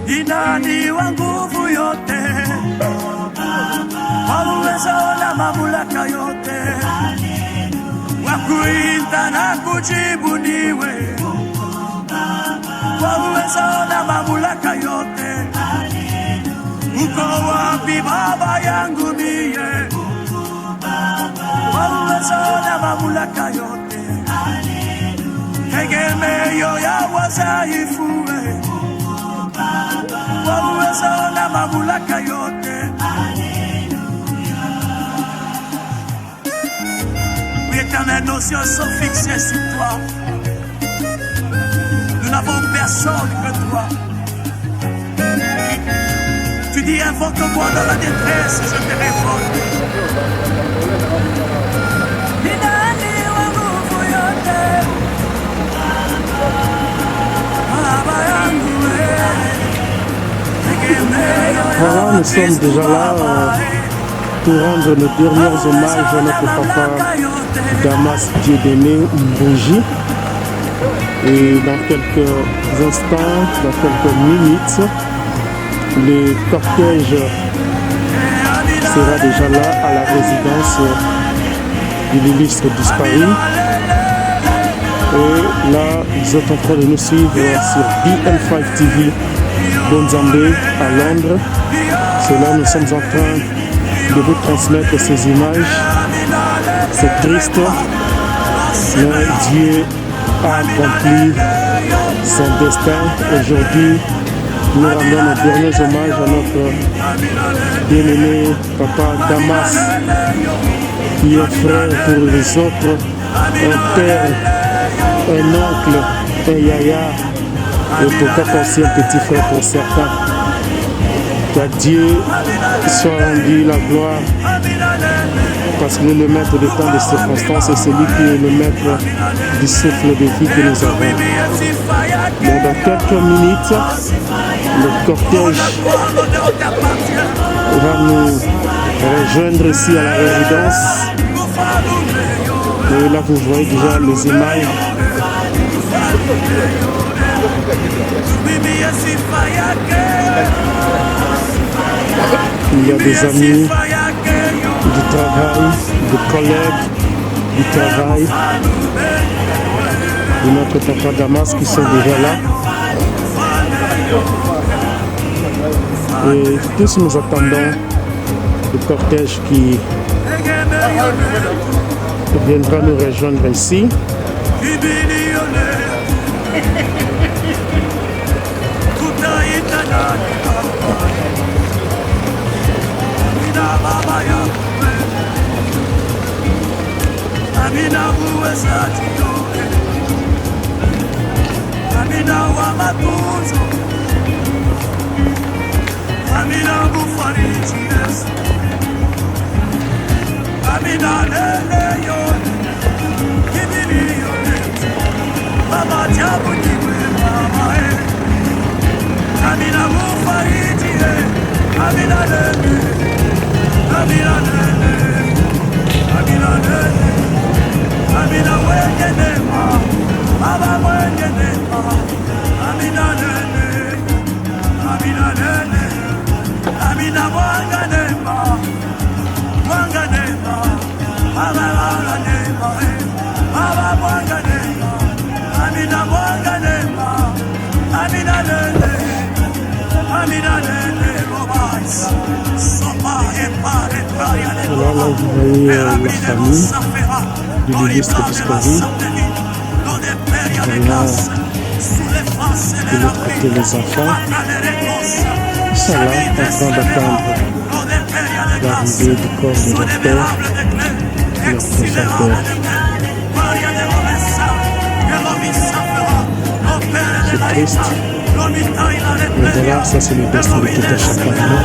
Inani wa nguvu yote, kwa uwezo na mamlaka yote, wa kuita na kujibu niwe, kwa uwezo na mamlaka yote. Uko wapi Baba yangu mie? Kwa uwezo na mamlaka yote, tegemeo ya wadhaifu, kwa uwezo na mamlaka yote. Oui, Éternel, nos yeux sont fixés sur toi. Nous n'avons personne que toi. Tu dis invoque-moi dans la détresse, je te réponds. Voilà, nous sommes déjà là pour rendre nos derniers hommages à notre papa Damas Dieudonné Mbouji. Et dans quelques instants, dans quelques minutes, le cortège sera déjà là à la résidence de l'illustre disparu. Et là, vous êtes en train de nous suivre sur BL5 TV Bonzambé à Londres. C'est là nous sommes en train de vous transmettre ces images. C'est triste, mais Dieu a accompli son destin. Aujourd'hui, nous rendons nos derniers hommages à notre bien-aimé papa Damas, qui est frère pour les autres, un père, un oncle, un yaya, et pourquoi pas aussi un petit frère pour certains. Qu'à Dieu soit rendu la gloire, parce que nous le maître de temps de circonstances et celui qui est le maître du souffle de vie que nous avons. Donc dans quelques minutes, le cortège va nous rejoindre ici à la résidence. Et là vous voyez déjà les images. Il y a des amis du travail, des collègues du travail de notre papa Damas qui sont déjà là. Et tous nous attendons le cortège qui viendra nous rejoindre ici. Amina uwezaji yote, Amina wa matunzo, Amina kufariji Yesu, Amina lele yote, kibili yote, Baba jabu niwe mama Amina kufariji Amina lele, Amina lele, Amina lele. Amina wenge nema, Baba wenge nema, Amina nene, Amina nene, Amina wanga nema, Baba wanga nema, Baba wanga nema, Amina wanga nema, Amina nene, Amina nene, Bobas, Sopa et Pare, Voilà, là vous voyez la famille de l'illustre disparu. Voilà de l'autre côté les enfants. Ils sont là en train d'attendre l'arrivée du corps de leur père, de leur prochain père. C'est triste, mais voilà, ça c'est le destin de tout un chacun de nous.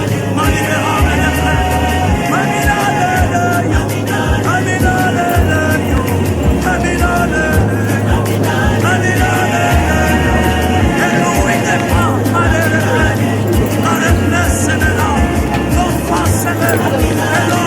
Hello.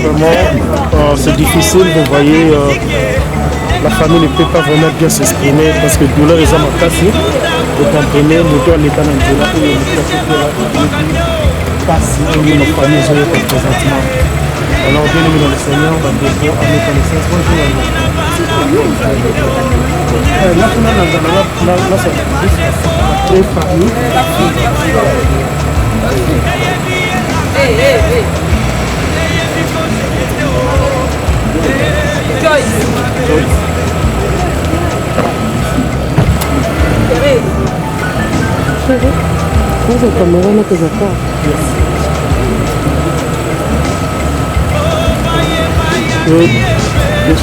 Vraiment, c'est difficile, vous voyez, la famille ne peut pas vraiment bien s'exprimer parce que douleur est à ma casse. Vous comprenez, le temps n'est pas dans le là et le passe dans nos familles présentement. Alors, bien aimé dans le Seigneur, on va défaut à mes connaissances. Bonjour à vous. Là, c'est juste très famille. Kwanza kamera na kuzaka. Yes,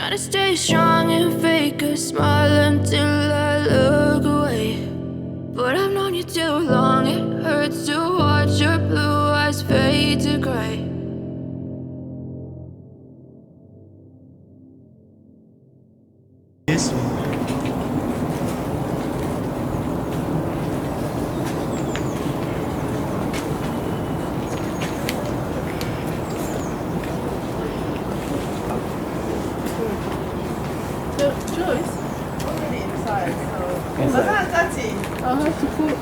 Trying to stay strong and fake a smile until I look away. But I've known you too long, it hurts to watch your blue eyes fade to gray. Yes. Joyce? Already inside, so. That's it. I'll have to put.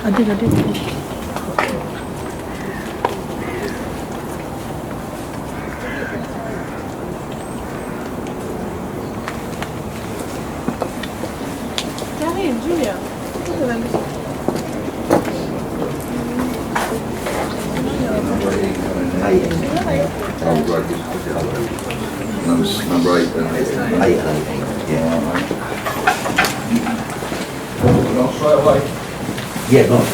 I did. Julia. Number 8 then. 8, yeah. I'll straight away. Yeah, go on.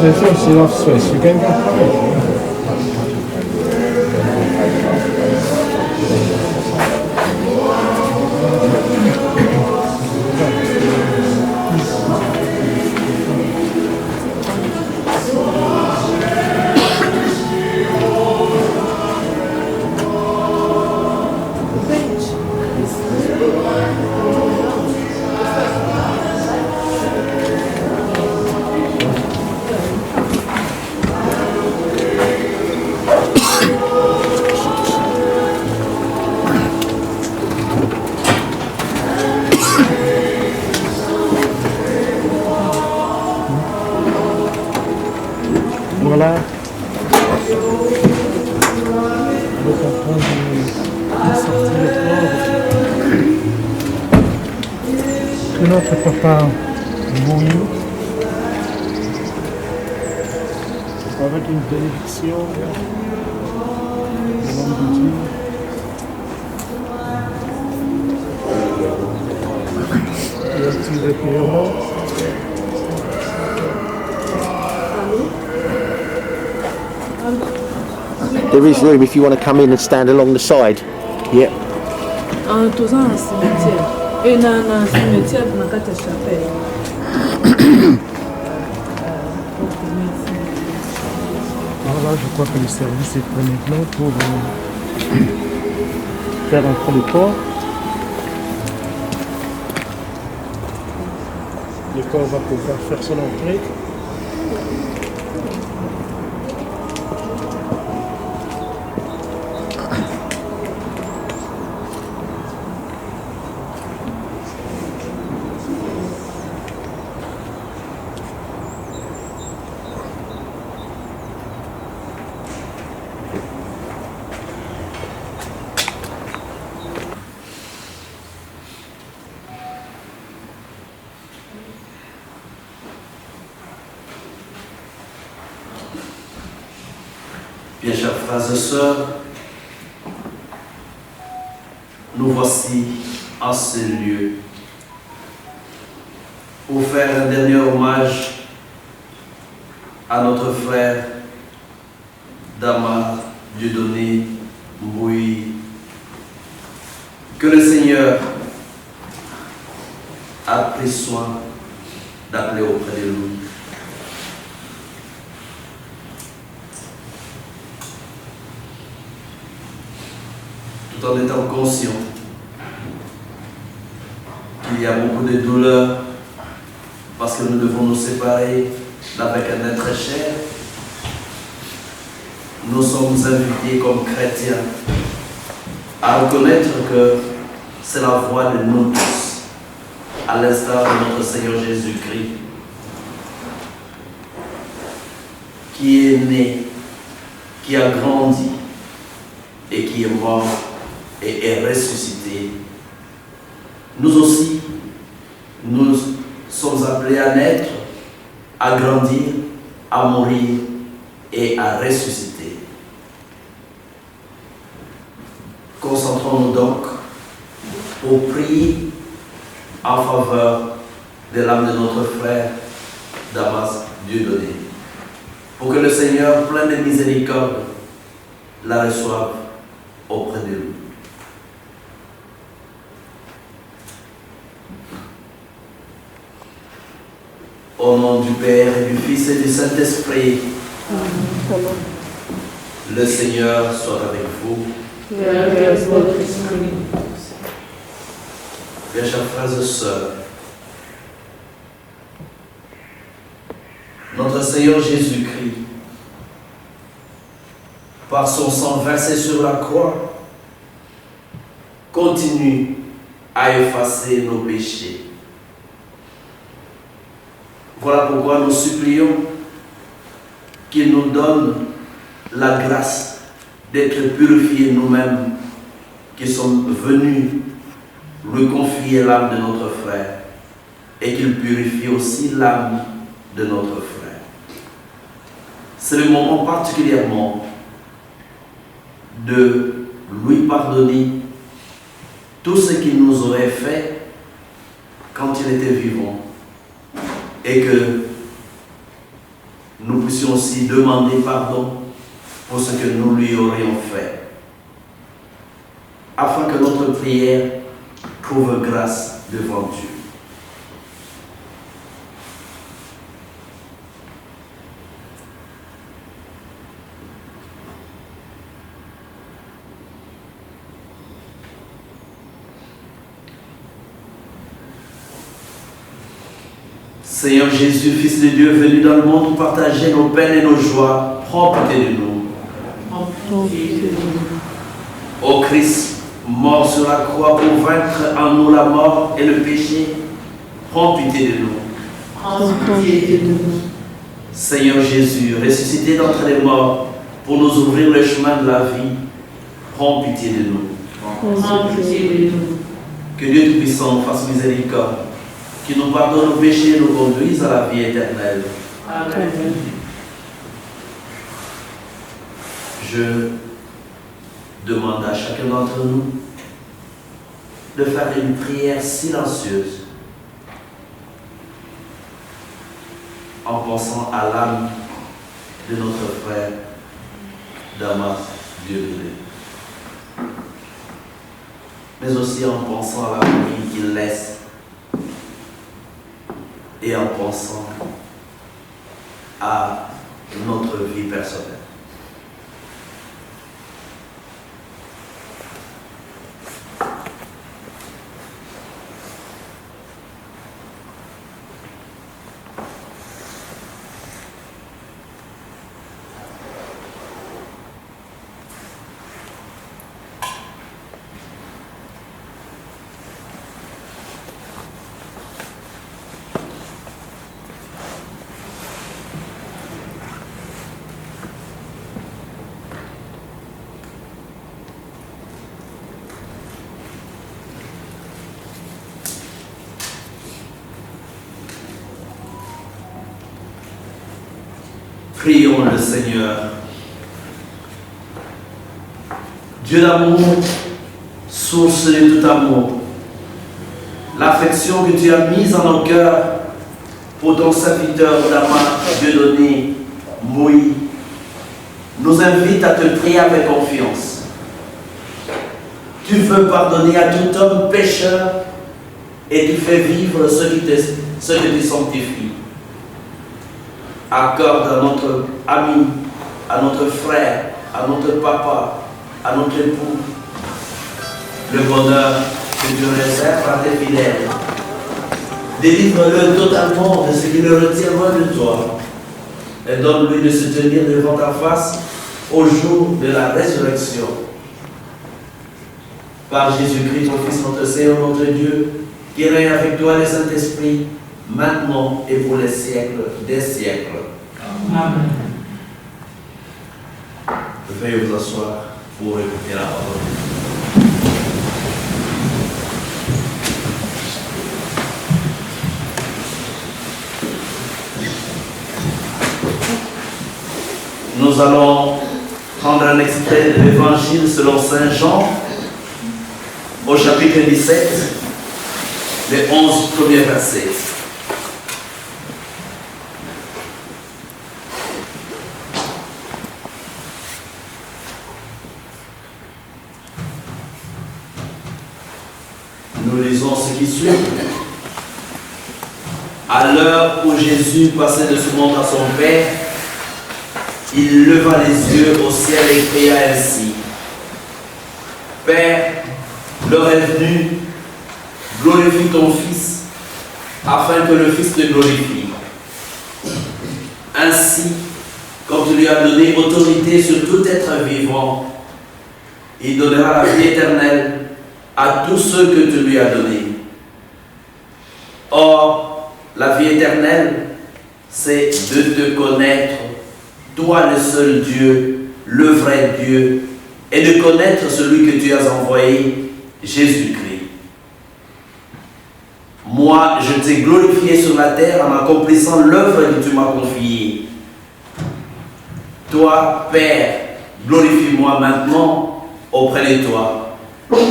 There's also enough space. You can go. Voilà. Donc en train de sortir le corps que notre papa mouille avec une bénédiction au nom de Dieu. Et un petit recueillement. There is room if you want to come in and stand along the side. Yep. Toza na cimetière. Et na cimetière na kati ya chapelle. Alors là, je crois que le service est prêt maintenant pour faire entrer le corps. Le corps va pouvoir faire son entrée. Bien, chers frères et sœurs, nous voici en ce lieu pour faire un dernier hommage à notre frère Dama Dieudonné Mbouyi, que le Seigneur a pris soin d'appeler auprès de lui. Tout en étant conscient qu'il y a beaucoup de douleurs parce que nous devons nous séparer d'avec un être cher, nous sommes invités comme chrétiens à reconnaître que c'est la voix de nous tous, à l'instar de notre Seigneur Jésus-Christ, qui est né, qui a grandi et qui est mort et est ressuscité. Nous aussi, nous sommes appelés à naître, à grandir, à mourir et à ressusciter. Concentrons-nous donc pour prier en faveur de l'âme de notre frère Damas Dieudonné, pour que le Seigneur, plein de miséricorde, la reçoive auprès de lui. Au nom du Père et du Fils et du Saint-Esprit, le Seigneur soit avec vous. Bien, chers frères et sœurs, notre Seigneur Jésus-Christ, par son sang versé sur la croix, continue à effacer nos péchés. Voilà pourquoi nous supplions qu'il nous donne la grâce d'être purifiés nous-mêmes, qui sommes venus lui confier l'âme de notre frère, et qu'il purifie aussi l'âme de notre frère. C'est le moment particulièrement de lui pardonner tout ce qu'il nous aurait fait quand il était vivant, et que nous puissions aussi demander pardon pour ce que nous lui aurions fait, afin que notre prière trouve grâce devant Dieu. Seigneur Jésus, Fils de Dieu, venu dans le monde pour partager nos peines et nos joies, prends pitié de nous. Ô Christ, mort sur la croix pour vaincre en nous la mort et le péché, prends pitié de nous. Seigneur Jésus, ressuscité d'entre les morts pour nous ouvrir le chemin de la vie, prends pitié de nous. Que Dieu Tout-Puissant fasse miséricorde, qui nous pardonne nos péchés et nous conduise à la vie éternelle. Amen. Je demande à chacun d'entre nous de faire une prière silencieuse en pensant à l'âme de notre frère Damas Dieudonné, mais aussi en pensant à la famille qu'il laisse et en pensant à notre vie personnelle. Prions le Seigneur. Dieu d'amour, source de tout amour, l'affection que tu as mise en nos cœurs pour ton serviteur Dama Dieudonné Moïse nous invite à te prier avec confiance. Tu veux pardonner à tout homme pécheur et tu fais vivre ceux qui te sanctifient. Accorde à notre ami, à notre frère, à notre papa, à notre époux, le bonheur que tu réserves à tes fidèles. Délivre-le totalement de ce qui le retient loin de toi et donne-lui de se tenir devant ta face au jour de la résurrection. Par Jésus-Christ, ton Fils, notre Seigneur, notre Dieu, qui règne avec toi le Saint-Esprit, maintenant et pour les siècles des siècles. Amen. Veuillez vous asseoir pour écouter la parole. Nous allons prendre un extrait de l'Évangile selon Saint Jean, au chapitre 17, les 11 premiers versets. Nous lisons ce qui suit. À l'heure où Jésus passait de ce monde à son Père, il leva les yeux au ciel et cria ainsi: Père, l'heure est venue, glorifie ton Fils, afin que le Fils te glorifie. Ainsi, comme tu lui as donné autorité sur tout être vivant, il donnera la vie éternelle à tous ceux que tu lui as donnés. Or, la vie éternelle, c'est de te connaître, toi le seul Dieu, le vrai Dieu, et de connaître celui que tu as envoyé, Jésus-Christ. Moi, je t'ai glorifié sur la terre en accomplissant l'œuvre que tu m'as confiée. Toi, Père, glorifie-moi maintenant auprès de toi.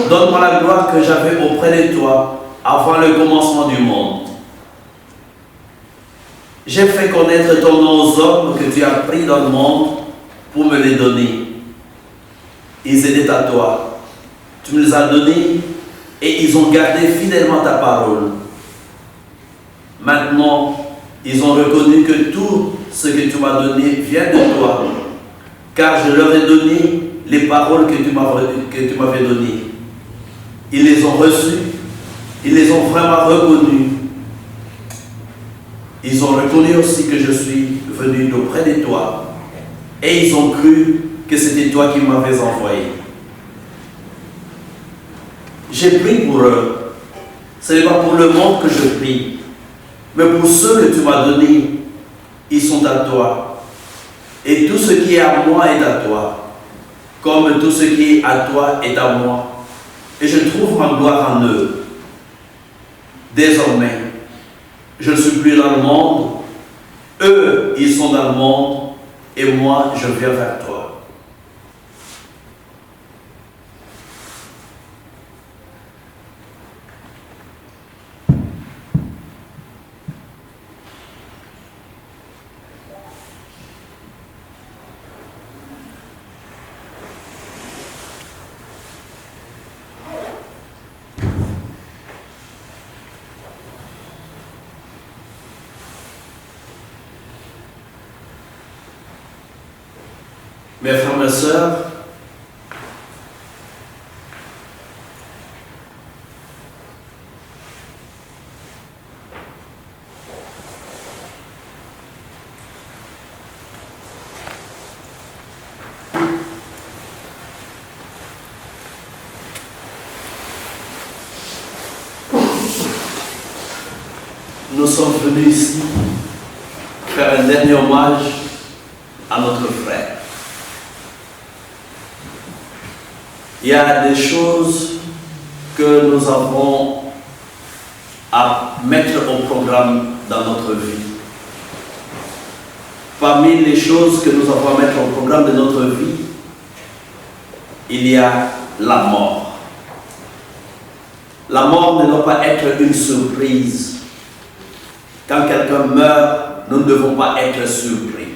Donne-moi la gloire que j'avais auprès de toi avant le commencement du monde. J'ai fait connaître ton nom aux hommes que tu as pris dans le monde pour me les donner. Ils étaient à toi. Tu me les as donnés et ils ont gardé fidèlement ta parole. Maintenant, ils ont reconnu que tout ce que tu m'as donné vient de toi, car je leur ai donné les paroles que tu m'avais données. Ils les ont reçues, ils les ont vraiment reconnues. Ils ont reconnu aussi que je suis venu d'auprès de toi et ils ont cru que c'était toi qui m'avais envoyé. J'ai prié pour eux. Ce n'est pas pour le monde que je prie, mais pour ceux que tu m'as donnés, ils sont à toi. Et tout ce qui est à moi est à toi, comme tout ce qui est à toi est à moi. Et je trouve ma gloire en eux. Désormais, je ne suis plus dans le monde, eux, ils sont dans le monde, et moi, je viens vers toi. Mes frères, mes sœurs, nous sommes venus ici faire un dernier hommage à notre frère. Il y a des choses que nous avons à mettre au programme dans notre vie. Parmi les choses que nous avons à mettre au programme de notre vie, il y a la mort. La mort ne doit pas être une surprise. Quand quelqu'un meurt, nous ne devons pas être surpris.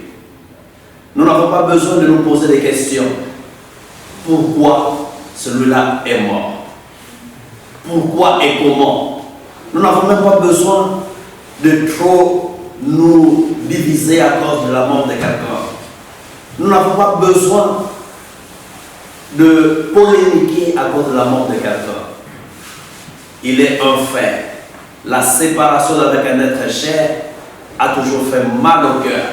Nous n'avons pas besoin de nous poser des questions. Pourquoi celui-là est mort? Pourquoi et comment? Nous n'avons même pas besoin de trop nous diviser à cause de la mort de quelqu'un. Nous n'avons pas besoin de polémiquer à cause de la mort de quelqu'un. Il est un fait. La séparation avec un être cher a toujours fait mal au cœur.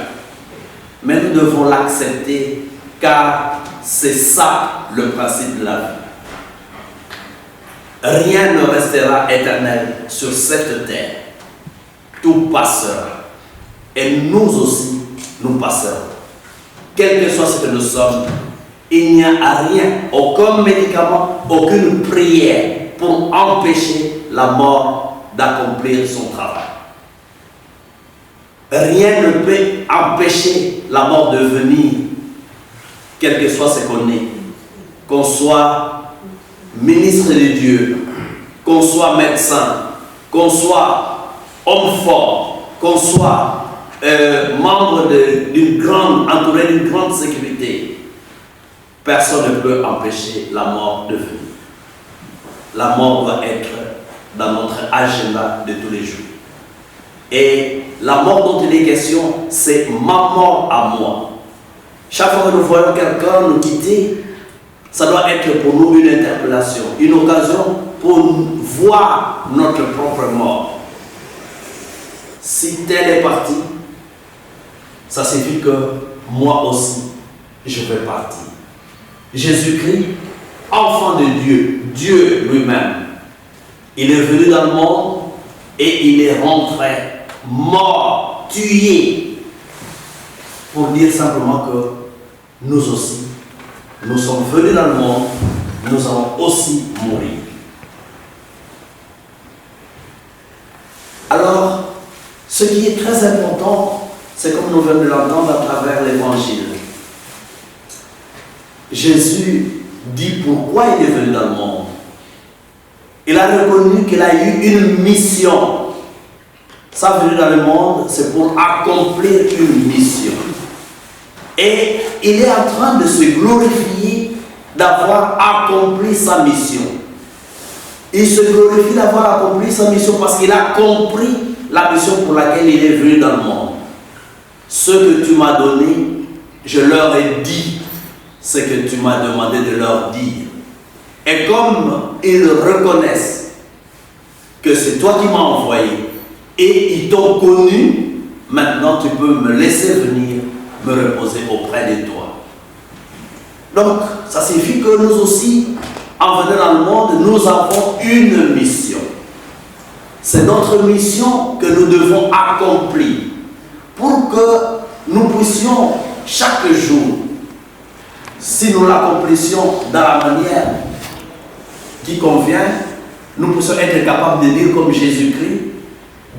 Mais nous devons l'accepter car c'est ça le principe de la vie. Rien ne restera éternel sur cette terre. Tout passera. Et nous aussi, nous passerons. Quel que soit ce que nous sommes, il n'y a rien, aucun médicament, aucune prière pour empêcher la mort d'accomplir son travail. Rien ne peut empêcher la mort de venir, quel que soit ce qu'on est. Qu'on soit ministre de Dieu, qu'on soit médecin, qu'on soit homme fort, qu'on soit membre d'une grande, entouré d'une grande sécurité, personne ne peut empêcher la mort de venir. La mort doit être dans notre agenda de tous les jours. Et la mort dont il est question, c'est ma mort à moi. Chaque fois que nous voyons quelqu'un nous quitter, ça doit être pour nous une interpellation, une occasion pour voir notre propre mort. Si tel est parti, ça signifie que moi aussi, je vais partir. Jésus-Christ, enfant de Dieu, Dieu lui-même, il est venu dans le monde et il est rentré mort, tué, pour dire simplement que nous aussi, nous sommes venus dans le monde, nous allons aussi mourir. Alors, ce qui est très important, c'est comme nous venons de l'entendre à travers l'évangile. Jésus dit pourquoi il est venu dans le monde. Il a reconnu qu'il a eu une mission. Sa venue dans le monde, c'est pour accomplir une mission. Et il est en train de se glorifier d'avoir accompli sa mission. Il se glorifie d'avoir accompli sa mission parce qu'il a compris la mission pour laquelle il est venu dans le monde. Ce que tu m'as donné, je leur ai dit ce que tu m'as demandé de leur dire. Et comme ils reconnaissent que c'est toi qui m'as envoyé et ils t'ont connu, maintenant tu peux me laisser venir me reposer auprès de toi. Donc, ça signifie que nous aussi, en venant dans le monde, nous avons une mission. C'est notre mission que nous devons accomplir pour que nous puissions chaque jour, si nous l'accomplissions dans la manière qui convient, nous puissions être capables de dire comme Jésus-Christ,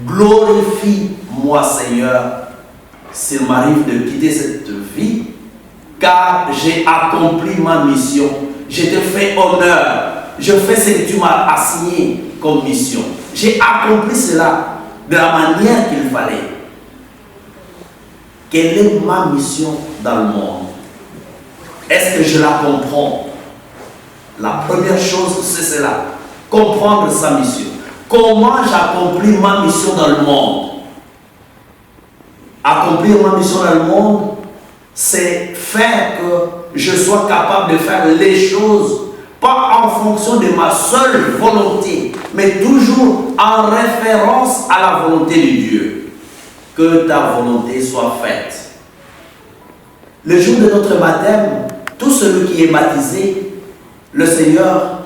glorifie-moi Seigneur, s'il m'arrive de quitter cette vie, car j'ai accompli ma mission, je te fais honneur, je fais ce que tu m'as assigné comme mission. J'ai accompli cela de la manière qu'il fallait. Quelle est ma mission dans le monde? Est-ce que je la comprends? La première chose, c'est cela. Comprendre sa mission. Comment j'accomplis ma mission dans le monde? Accomplir ma mission dans le monde, c'est faire que je sois capable de faire les choses, pas en fonction de ma seule volonté, mais toujours en référence à la volonté de Dieu. Que ta volonté soit faite. Le jour de notre baptême, tout celui qui est baptisé, le Seigneur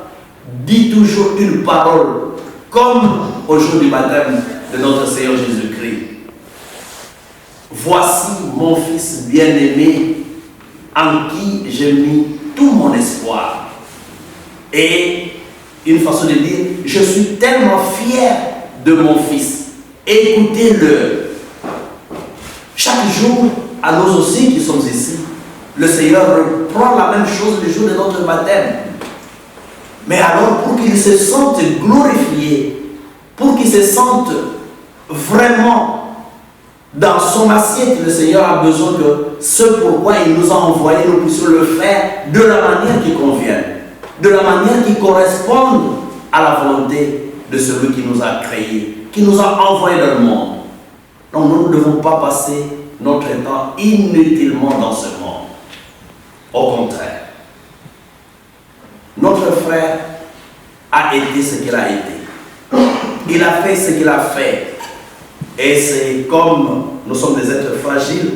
dit toujours une parole, comme au jour du baptême de notre Seigneur Jésus-Christ. Voici mon Fils bien-aimé, en qui j'ai mis tout mon espoir. Et une façon de dire, je suis tellement fier de mon Fils. Écoutez-le. Chaque jour, à nous aussi qui sommes ici, le Seigneur reprend la même chose le jour de notre baptême. Mais alors, pour qu'il se sente glorifié, pour qu'il se sente vraiment dans son assiette, le Seigneur a besoin que ce pourquoi il nous a envoyé, nous puissions le faire de la manière qui convient, de la manière qui corresponde à la volonté de celui qui nous a créés, qui nous a envoyés dans le monde. Donc nous ne devons pas passer notre temps inutilement dans ce monde. Au contraire, notre frère a été ce qu'il a été. Il a fait ce qu'il a fait. Et c'est comme nous sommes des êtres fragiles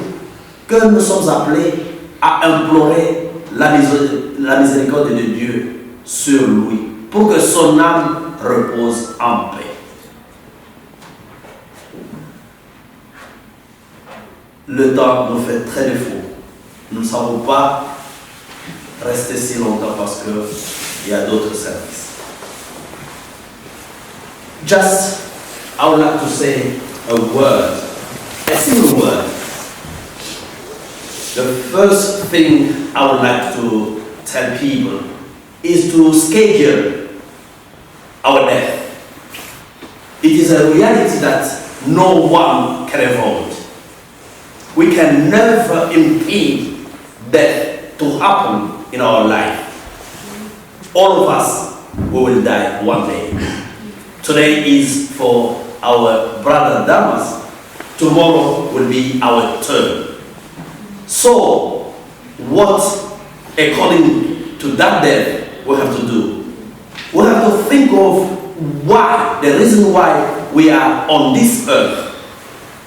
que nous sommes appelés à implorer la miséricorde de Dieu sur lui pour que son âme repose en paix. Le temps nous fait très défaut. Nous ne savons pas rester si longtemps parce qu'il y a d'autres services. Just, I would like to say a word, a single word. The first thing I would like to tell people is to schedule our death. It is a reality that no one can avoid. We can never impede death to happen in our life. All of us, we will die one day. Today is for our brother Damas. Tomorrow will be our turn. So, what, according to that death, we have to do? We have to think of why, the reason why we are on this earth.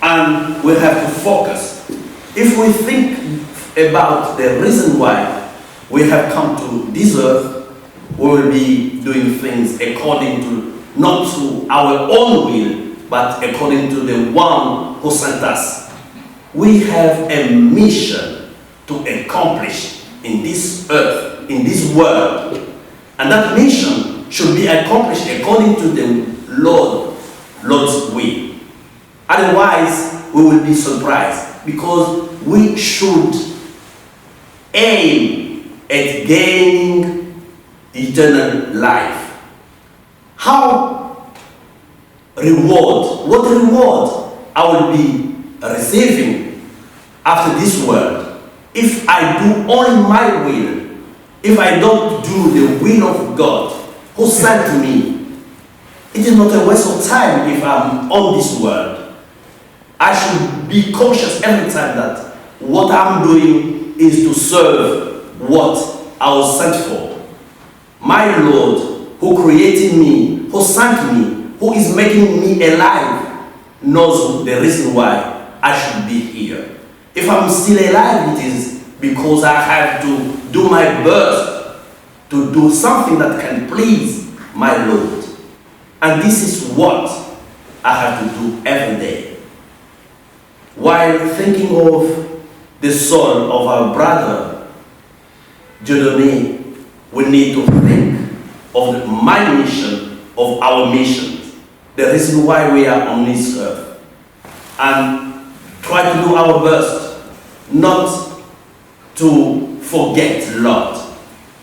And we have to focus. If we think about the reason why we have come to this earth, we will be doing things according to, not to our own will, but according to the one who sent us. We have a mission to accomplish in this earth, in this world. And that mission should be accomplished according to the Lord's will. Otherwise, we will be surprised because we should aim at gaining eternal life. How reward, what reward I will be receiving after this world if I do only my will, if I don't do the will of God who sent me? It is not a waste of time if I'm on this world. I should be conscious every time that what I'm doing is to serve what I was sent for. My Lord, who created me, who sent me, who is making me alive, knows the reason why I should be here. If I'm still alive, it is because I have to do my best to do something that can please my Lord. And this is what I have to do every day. While thinking of the soul of our brother Dieudonné, we need to think of my mission, of our mission, the reason why we are on this earth, and try to do our best not to forget Lord,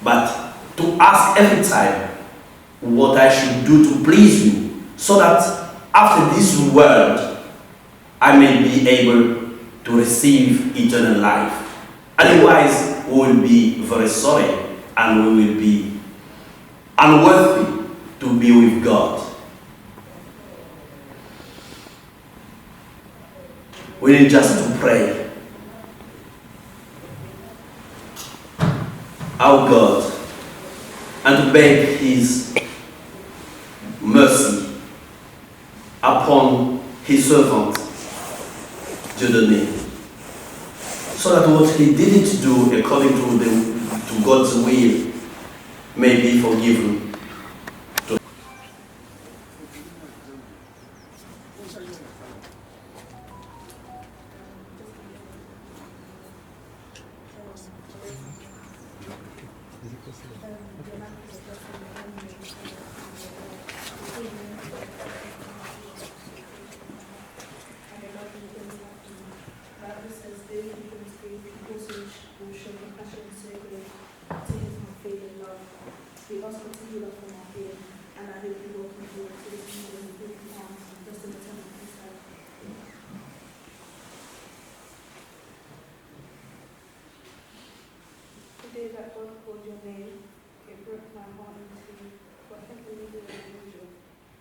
but to ask every time what I should do to please you, so that after this world I may be able to receive eternal life. Otherwise, we will be very sorry and we will be unworthy to be with God. We need just to pray. Our God, and to beg His mercy upon His servant Dieudonné, so that what he didn't do according to God's will may be forgiven. Bible says they who can speak, show compassion and circulate to his unfailing love. We ask God to heal us from our fear, and I hope you will continue to receive in the beautiful arms and bless the maternal of his life. The day that God called your name, it broke my heart in two, but heavenly the angel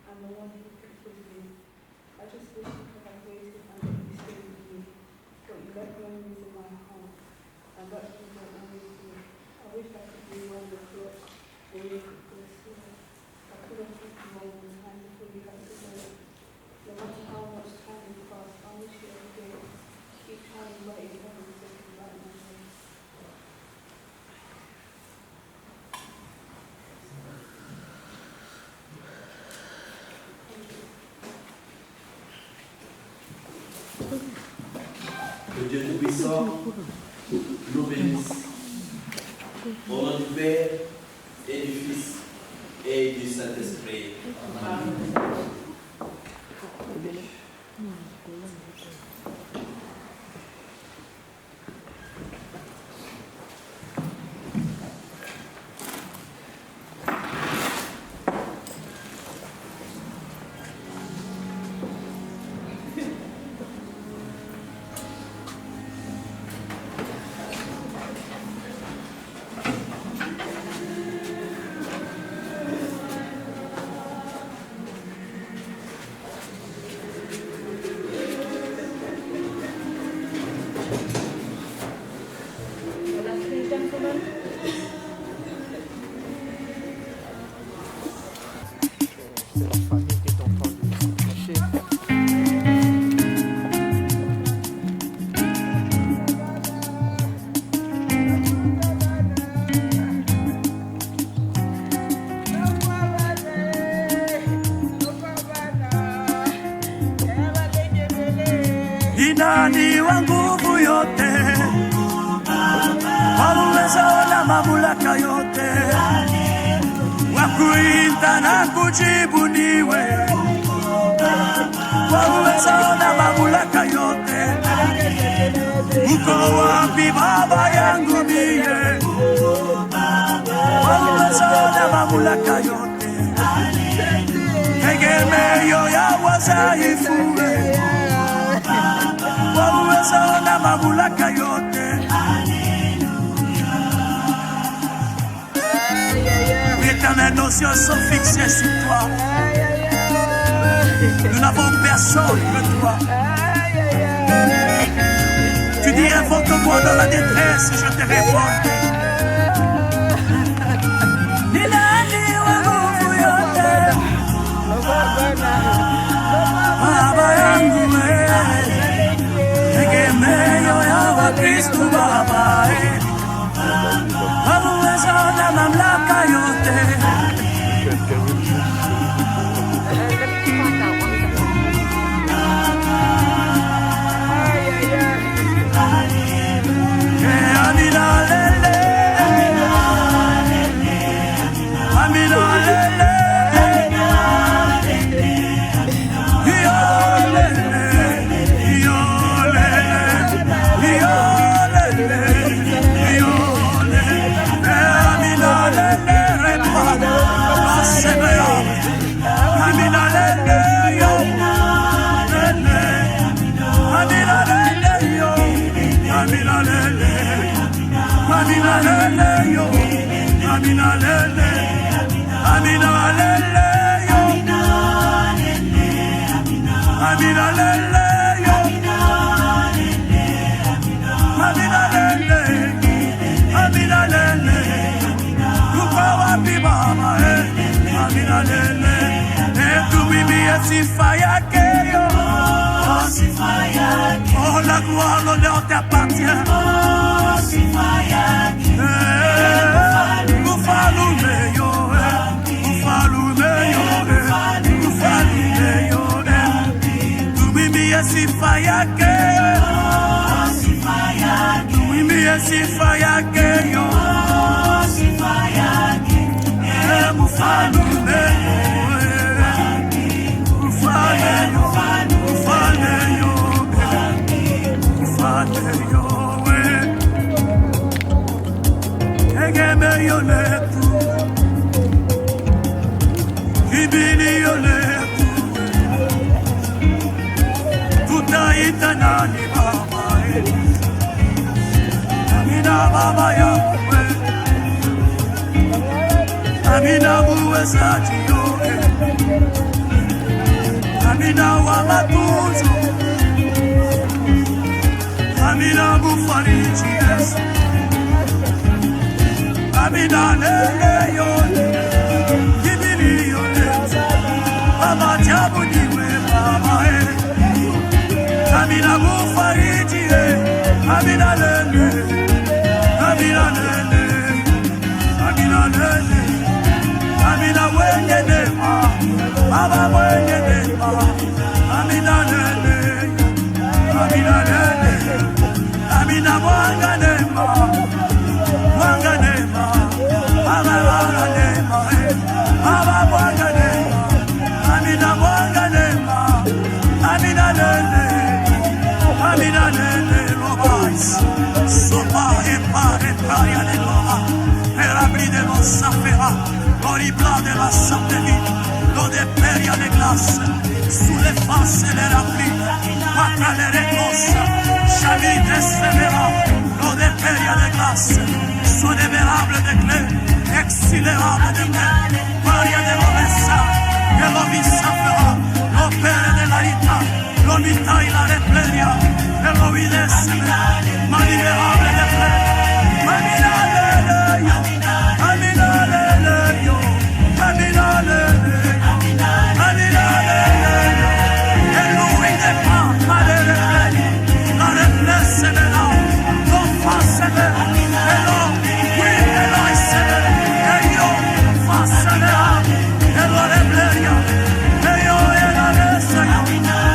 and the one who picked with me. I just wish you could have waited and let me stay with me, but you left memories in my heart, and that's what I'm always do. I wish I could be one the clock, or you could go slow. I could have took you all the time before you had to go. No matter how much time has passed, I wish you were here. Keep trying right in heaven so you can light my way. Que Dieu Tout-Puissant nous bénisse. Au nom du Père et du Fils et du Saint-Esprit. Amen. Nani wa nguvu yote, wa uwezo na mamlaka yote, wa kuita na kujibu niwe, wa uwezo na mamlaka yote. Uko wapi Baba yangu mie, wa uwezo na mamlaka yote, tegemeo ya wadhaifu wa uwezo na mamlaka yote. Éternel, nos yeux sont fixés sur toi. Nous n'avons personne que toi. Tu dis invoque-moi dans la détresse, je te réponds. Baba yangu tegemeo ya Kristo Baba, uwezo na mamlaka yote. Oh, la gloire, l'honneur t'appartient. Sifa yake, tuimbie sifa yake yo, mfalme yo, Egeme yoleku Kibili yoleku Tutaita nani baba Amina baba yakwe Amina buwezaji yoke Amina wa matuzo Amina bufariji yesu Amina lele yole Kibili yole Baba jabu niwe baba Amina bufariji Amina lele Amina lele Amina lele Amina wenye nema Baba wenye nema Amina lele Amina lele Amina mwanga nema Mwanga nema Baba mwanga nema Baba mwanga nema Amina mwanga nema Amina lele Amina lele Robais Sopa epa ya de Loma Perabli de los Safera Goribla de la Santeville Lo de peria de glace Sulle face le rapli Quattro le recossa Chavi de severa Lo de peria de glace Sodeverable de clé Excilerable de clé Paria de l'Ovessa Que lo visafera Lo pere de la rita Lo vita y la repleria Que lo videsse Ma liberable de clé Amina lele yo Amina lele yo Amina lele Amina lele yo Et lui n'est pas malheureux La replace de là Non face de Et l'homme Oui et l'homme c'est de Et yo face de là Et l'homme repleria Et yo et la reste yo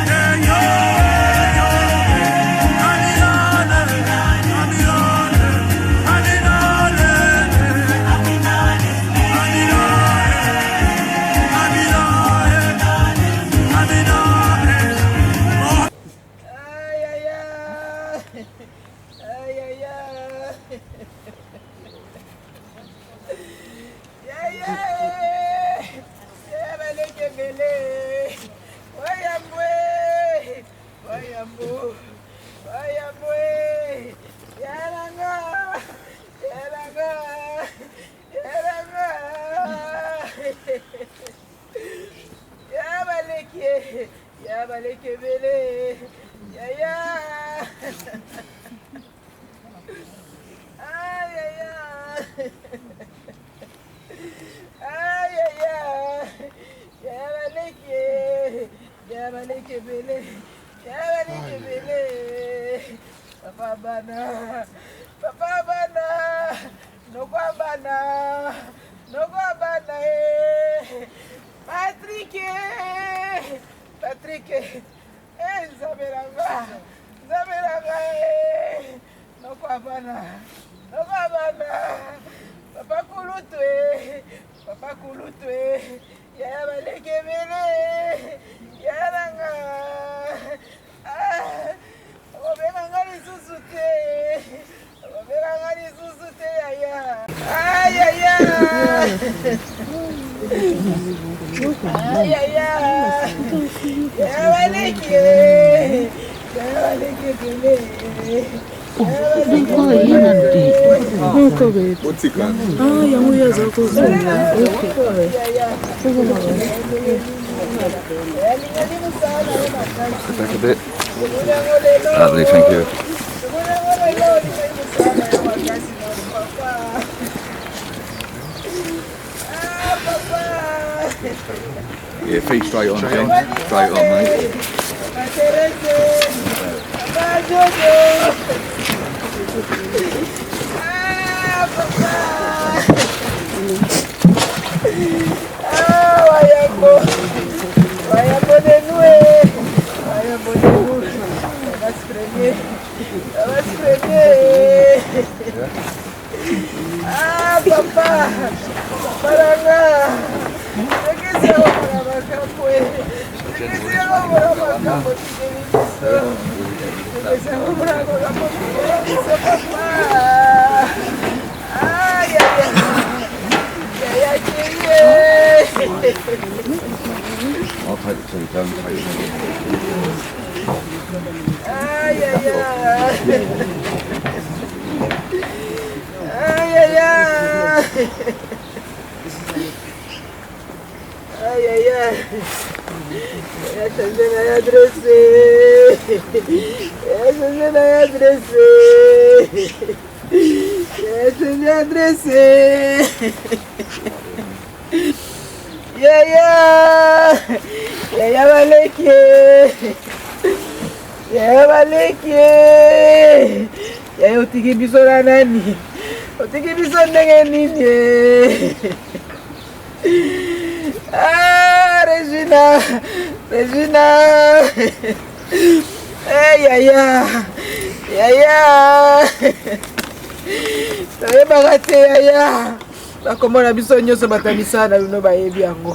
Et yo Amina lele Amina Papa bana no kwa bana Patrick Zaberanga no kwa bana Papa kulutwe ya baleke bele ya ranga Obera ngari susute ya ay ya baleke bele yango yaza kozonga Back a bit. Lovely, thank you. Yeah, feet straight on, Ken. Straight on, mate. Papa, paranga. Ay, Aïe, aïe, aïe. Aïe, aïe, aïe. Aïe, aïe, aïe. Je vais adresser. Je vais adresser. Je vais adresser. Yaya. Yaya Maleke. Yaya Maleke. Yaya utiki biso na nani? Utiki biso ndenge nini? Ah, Regina, Regina. Hey, Yaya, Yaya. T'avais pas raté, Yaya. Bakomona biso nyonso batamisa na bino bayebi yango.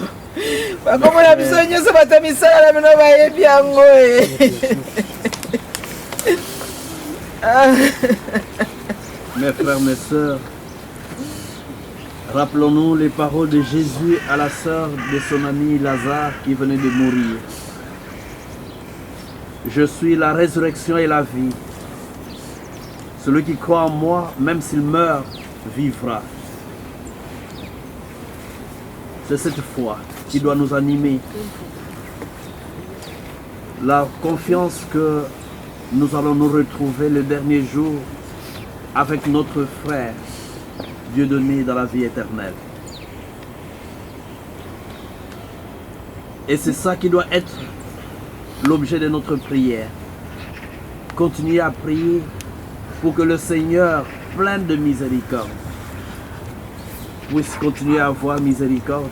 Bakomona biso nyonso batamisa na bino bayebi yango. Mes frères, mes sœurs, rappelons-nous les paroles de Jésus à la sœur de son ami Lazare qui venait de mourir. Je suis la résurrection et la vie. Celui qui croit en moi, même s'il meurt, vivra. C'est cette foi qui doit nous animer. La confiance que nous allons nous retrouver le dernier jour avec notre frère, Dieu donné dans la vie éternelle. Et c'est ça qui doit être l'objet de notre prière. Continuez à prier pour que le Seigneur, plein de miséricorde, puisse continuer à avoir miséricorde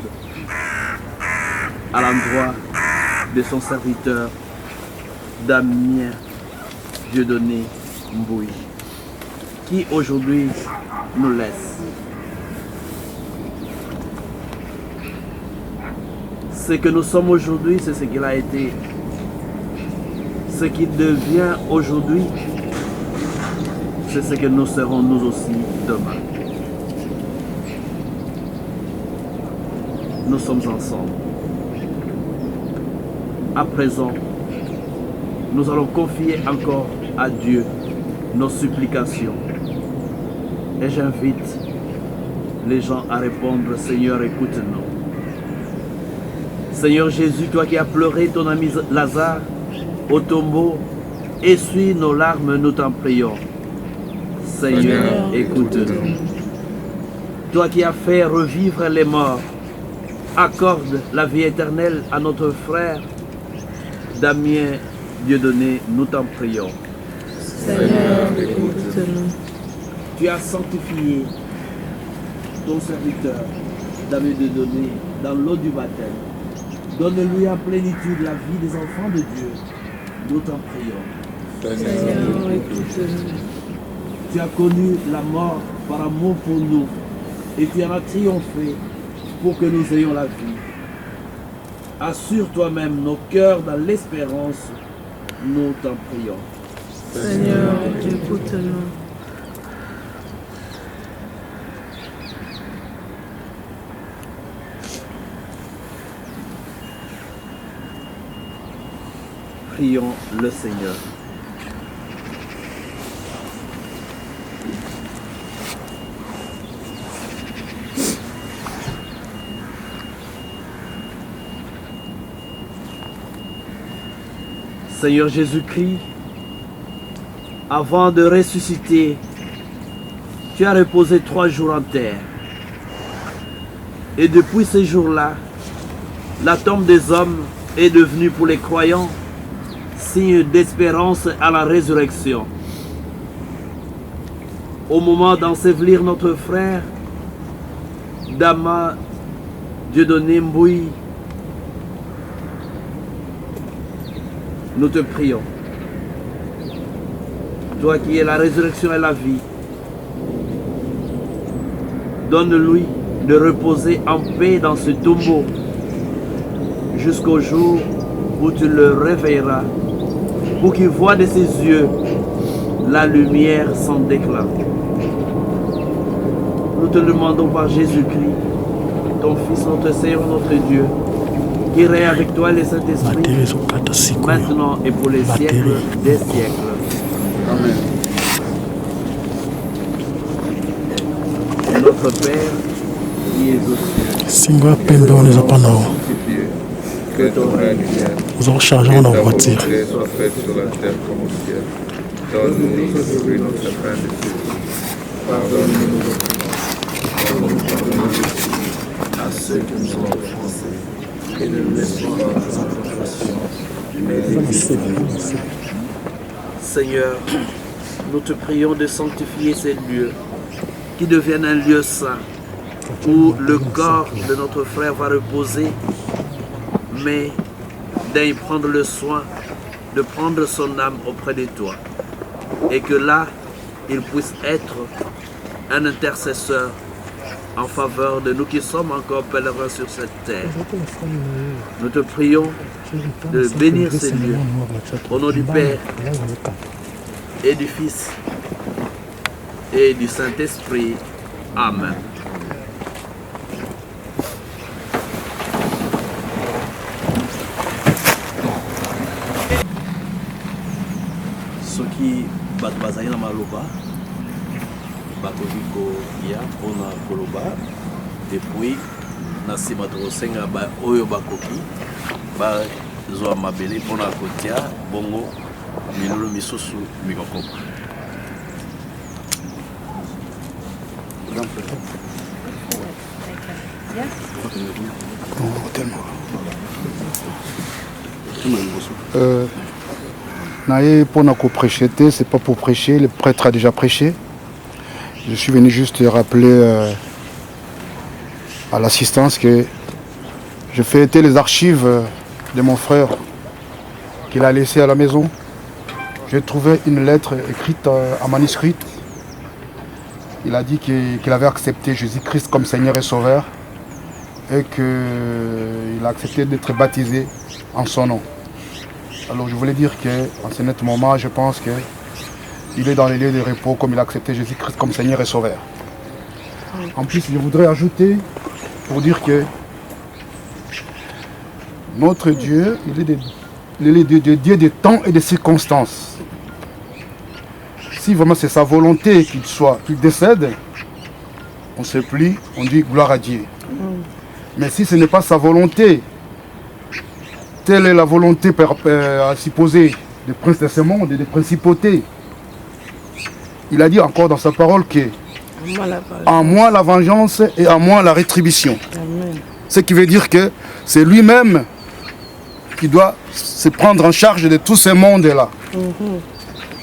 à l'endroit de son serviteur Damien Dieudonné Mbouy, qui aujourd'hui nous laisse. Ce que nous sommes aujourd'hui, c'est ce qu'il a été. Ce qu'il devient aujourd'hui, c'est ce que nous serons nous aussi demain. Nous sommes ensemble. À présent, nous allons confier encore à Dieu nos supplications. Et j'invite les gens à répondre, Seigneur, écoute-nous. Seigneur Jésus, toi qui as pleuré ton ami Lazare au tombeau, essuie nos larmes, nous t'en prions. Seigneur, écoute-nous. Toi qui as fait revivre les morts, accorde la vie éternelle à notre frère Damien Dieudonné, nous t'en prions. Seigneur, écoute-nous. Tu as sanctifié ton serviteur Damien Dieudonné dans l'eau du baptême. Donne-lui en plénitude la vie des enfants de Dieu. Nous t'en prions. Seigneur, écoute-nous. Tu as connu la mort par amour pour nous et tu en as triomphé pour que nous ayons la vie. Assure toi-même nos cœurs dans l'espérance. Nous t'en prions. Seigneur, écoute-nous. Prions le Seigneur. Seigneur Jésus-Christ, avant de ressusciter, tu as reposé 3 jours en terre. Et depuis ces jours-là, la tombe des hommes est devenue pour les croyants signe d'espérance à la résurrection. Au moment d'ensevelir notre frère, Damien Dieudonné Mbouy, nous te prions. Toi qui es la résurrection et la vie, donne-lui de reposer en paix dans ce tombeau jusqu'au jour où tu le réveilleras, pour qu'il voie de ses yeux la lumière sans déclin. Nous te demandons par Jésus-Christ, ton Fils, notre Seigneur, notre Dieu, qui règne avec toi les Saint-Esprit, maintenant et pour les siècles des siècles. Amen. Notre Père, qui es aux cieux, que ton règne vienne, nous avons chargé dans la voiture. que soit faite sur la terre comme au ciel. Donne-nous aujourd'hui notre pain de jour. Pardonne-nous à ceux qui nous ont offensés, et ne nous laisse pas dans la tentation, mais délivre-nous. Seigneur, nous te prions de sanctifier ces lieux, qui deviennent un lieu saint, où le corps de notre frère va reposer, mais d'y prendre le soin de prendre son âme auprès de toi, et que là, il puisse être un intercesseur en faveur de nous qui sommes encore pèlerins sur cette terre. Nous te prions de bénir ces lieux au nom du Père et du Fils et du Saint-Esprit. Amen. Soki bato bazali na maloba bakoki koya mpona koloba depuis na nsima tokosenga oyo bakoki bazwa mabele mpona kotia bongo milulu misusu mikokoma. Naïe pour nous prêcher, c'est pas pour prêcher, le prêtre a déjà prêché. Je suis venu juste rappeler à l'assistance que je fais éter les archives de mon frère qu'il a laissé à la maison. J'ai trouvé une lettre écrite en manuscrit. Il a dit qu'il avait accepté Jésus-Christ comme Seigneur et Sauveur et qu'il a accepté d'être baptisé en son nom. Alors je voulais dire qu'en ce net moment, je pense qu'il est dans les lieux de repos comme il a accepté Jésus-Christ comme Seigneur et Sauveur. En plus, je voudrais ajouter pour dire que notre Dieu, il est Dieu des temps et des circonstances. Si vraiment c'est sa volonté qu'il décède, on se plie, on dit gloire à Dieu. Mais si ce n'est pas sa volonté, telle est la volonté à supposer des princes de ce monde et des principautés. Il a dit encore dans sa parole que en moi la vengeance et en moi la rétribution. Amen. Ce qui veut dire que c'est lui-même qui doit se prendre en charge de tous ces mondes-là.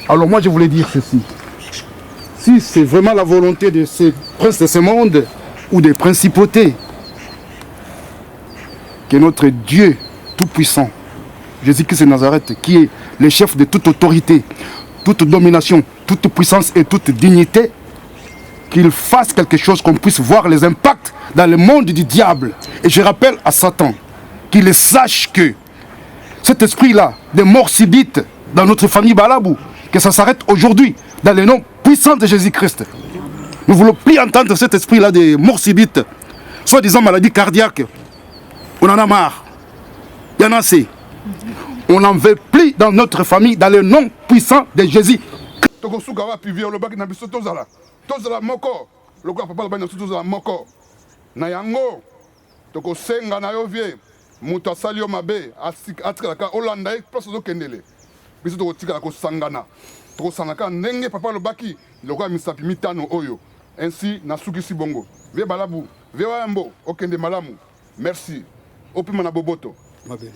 Alors moi je voulais dire ceci. Si c'est vraiment la volonté de ces princes de ce monde ou des principautés, que notre Dieu tout-puissant, Jésus-Christ de Nazareth, qui est le chef de toute autorité, toute domination, toute puissance et toute dignité, qu'il fasse quelque chose qu'on puisse voir les impacts dans le monde du diable. Et je rappelle à Satan qu'il sache que cet esprit-là, de mort subite dans notre famille Balabou, que ça s'arrête aujourd'hui dans le nom puissant de Jésus-Christ. Nous ne voulons plus entendre cet esprit-là de mort subite, soi-disant maladie cardiaque. On en a marre. Il y en a assez. On n'en veut plus dans notre famille, dans le nom puissant de Jésus. Tozala moko lokwa papa bana tozala moko na yango toko senga na yo vie muto asali yo mabe atikala ka olanda e place okendele biso toko tikala ko sangana toko sanaka ndenge papa lobaki lokwa misapi mitano oyo ainsi na sukisi bongo vie balabu vie wambo okende malamu merci opima na boboto mabe.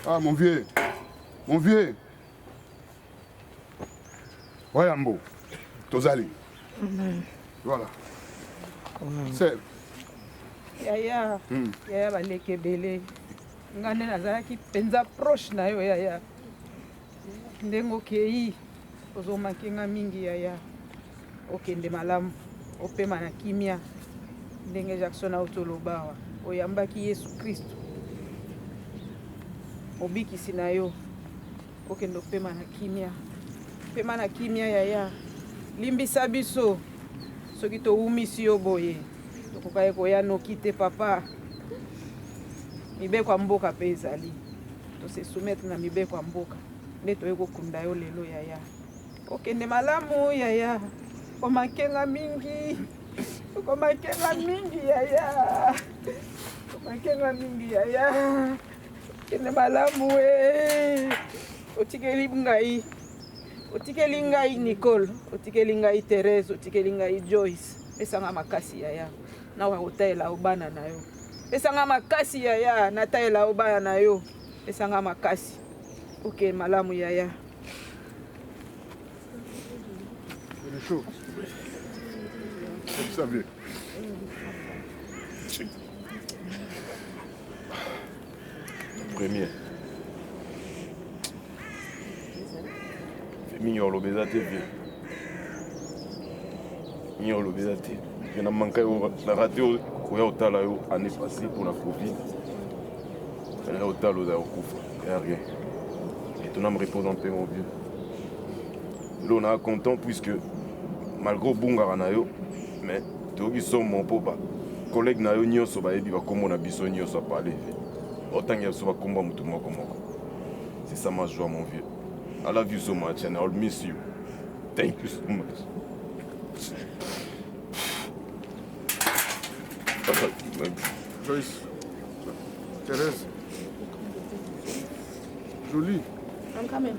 Ah mon vieux. Mon vieux, Wayambo, Tozali. Voilà. C'est. Yaya, yaya baleke bele. Ngane nazalaki penza proche na yo yaya. Ndengo kei ozomaki nga mingi yaya. Okende malamu, opema na kimia. Ndenge Jackson autolobawa. Oyambaki Yesu Kristo. Obikisi na yo. Okendo pema na kimia. Pema na kimia yaya. Limbisa biso. soki toumisi yo boye tokokai koya noki te papa. Mibeko ya mboka mpe ezali tose soumettre na mibeko ya mboka nde toye kokunda yo lelo yaya. Okende malamu yaya, komakenga mingi, komakenga mingi yaya, komakenga mingi yaya. Okende malamu otikeli ngai, otikeli ngai Nicole, otikeli ngai Thérèse, otikeli ngai Joyce. Pesanga makasi yaya, nawa otayela obana na yo. Pesanga makasi yaya, natayela obana na yo. Pesanga makasi. Ok, malamu yaya. Il est chaud. Vous savez. Premier. Mignon l'obésité bien. Mignon l'obésité. Il y a manqué la radio au hôtel l'année passée pour la Covid. Il y a hôtel au Kufa. Il n'y a rien. Et ton âme repose en paix mon vieux. Là on est content puisque malgré Bunga nayo, mais tous qui sont mon papa, collègue nayo nyoso ba ebi ba kombo na biso nyoso parler. Autant qu'il y a ce combat mutu moko moko. C'est ça ma joie mon vieux. I love you so much and I'll miss you. Thank you so much. Joyce, Thérèse, Jolie. I'm coming.